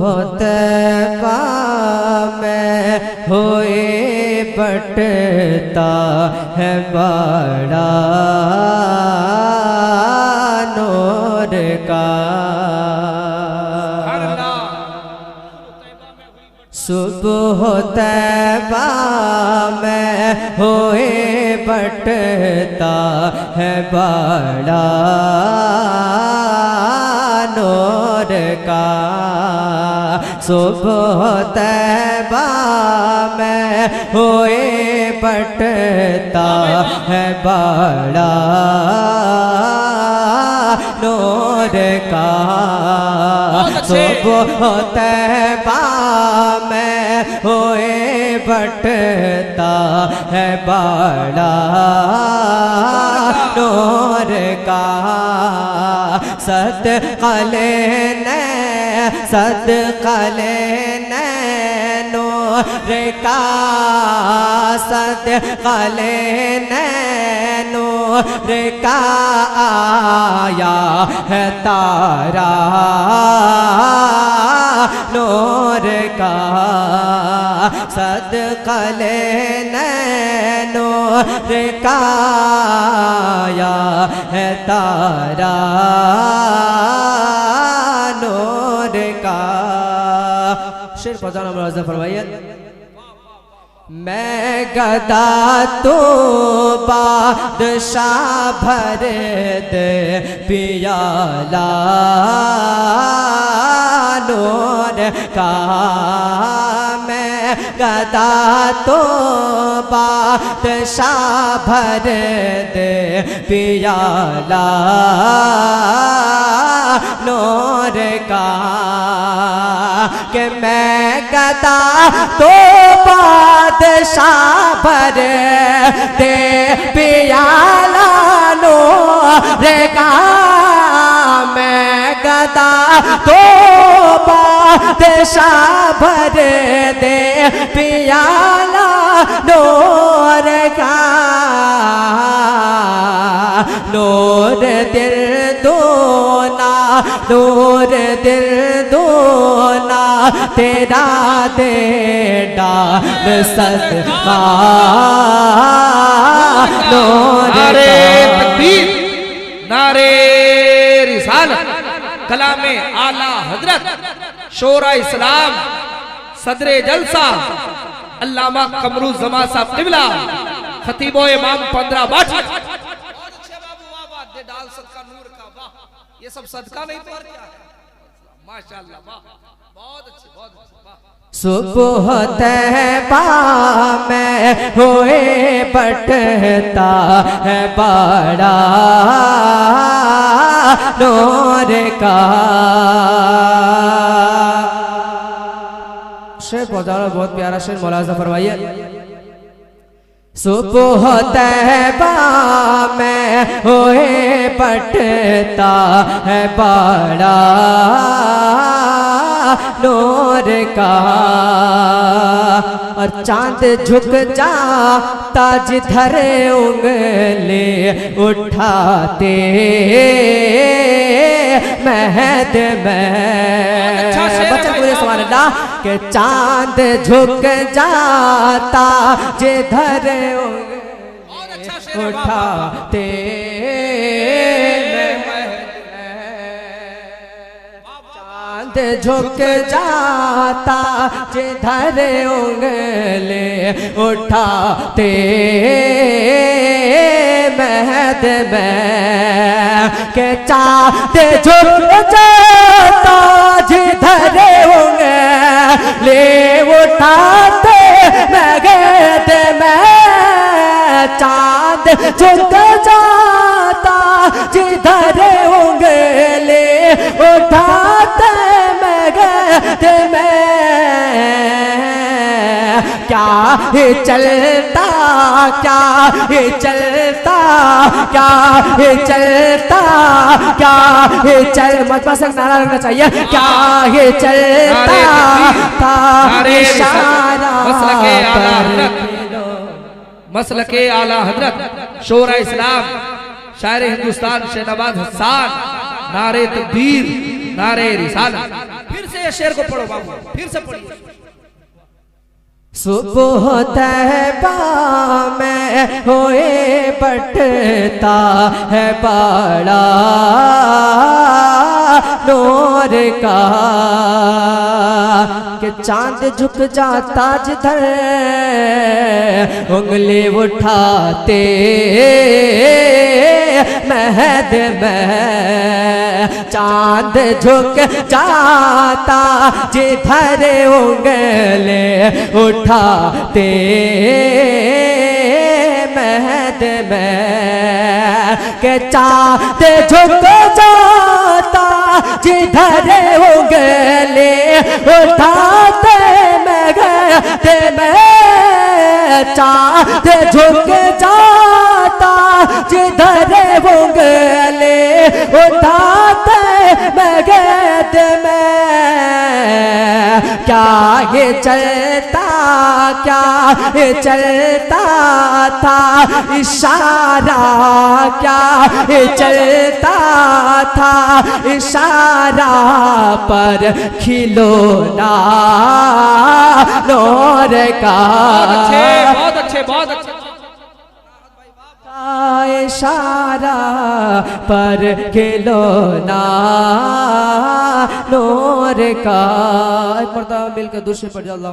तैबा में होए बटता है बड़ा नूर का। सुबह तैबा में होए बटता है बड़ा नूर का। सुबह तैबा में होए बटता है बड़ा नूर का। सुबह तैबा में होए बटता है बड़ा नूर का। सदका लेने नूर का। सदका लेने नूर का आया है तारा नूर का। सदका लेने नूर का आया है तारा नूर का। शेर फजाना मुलाज़ा फरमाइए। मैं गदा तो बादशाह भर दे पियाला नूर का। मैं गदा तो बादशाह भर दे पियाला नूर का। कि मैं गदा तो बादशाह भर दे पियाला नूर का। मैं गदा तो बादशाह भर दे पियाला नूर का। नूर दिल दोना नूर दिल दोना तेरा दे डाल सदका नूर का। नारे तकबीर, नारे रिसालत, कलामे आला हजरत शोरा इस्लाम सदरे जलसा अल्लामा कमरू ज़मा साहब किबला खतीबो इमाम 15 बाट। डाल सदका नूर का। वाह, ये सब सदका नहीं तो और क्या है। माशाअल्लाह, वाह, बहुत अच्छे, बहुत अच्छे, वाह। सुबह तैबा में होए बटता है बड़ा नूर का। शेर पहुंचाना बहुत प्यारा शेर मुलाज़ा फरमाइए। सुबह तैबा में होए बटता है बड़ा नूर का। और चांद झुक जाता जिधर उंगली उठाते महद में। बच्चा पूरे सवाल अल्लाह के चांद झुक जाता जिधर उठाते चांद झुक जाता जिधर उंगली उठाते महद में। के चांद झुक जाता जिधर उंगली उठाते महद में। चांद झुक जाता जिधर उंगली उठाते महद में। क्या ही चलता, क्या ही चलता, क्या ही चलता, क्या ही चल मजमा से नारा लगना चाहिए। क्या ही चलता था इशारा मसलके आला हजरत शोरा इस्लाम शायर हिंदुस्तान शहनवाज हसन नारे तकबीर, नारे रिसालत। फिर से ये शेर को पढ़ो बाबू, फिर से पढ़िए। सुबह तैबा में होए बटता है बड़ा नूर का, कि चांद झुक जाता जिधर उंगली उठाते महद में, चांद झुक जाता जिधर उंगली उठाते महद में, के चांद झुक जाता जिधर उंगली उठाते महद में, चांद झुक जाता जिधर उंगली उठाते महद में, क्या ये चलता, क्या ये चलता था इशारा, क्या ये चलता था इशारा पर खिलौना नूर का। बहुत अच्छे, बहुत अच्छे, बहुत अच्छे। इशारा पर खिलौना नूर का। एक मरतबा मिलकर दूसरे पर अल्लाह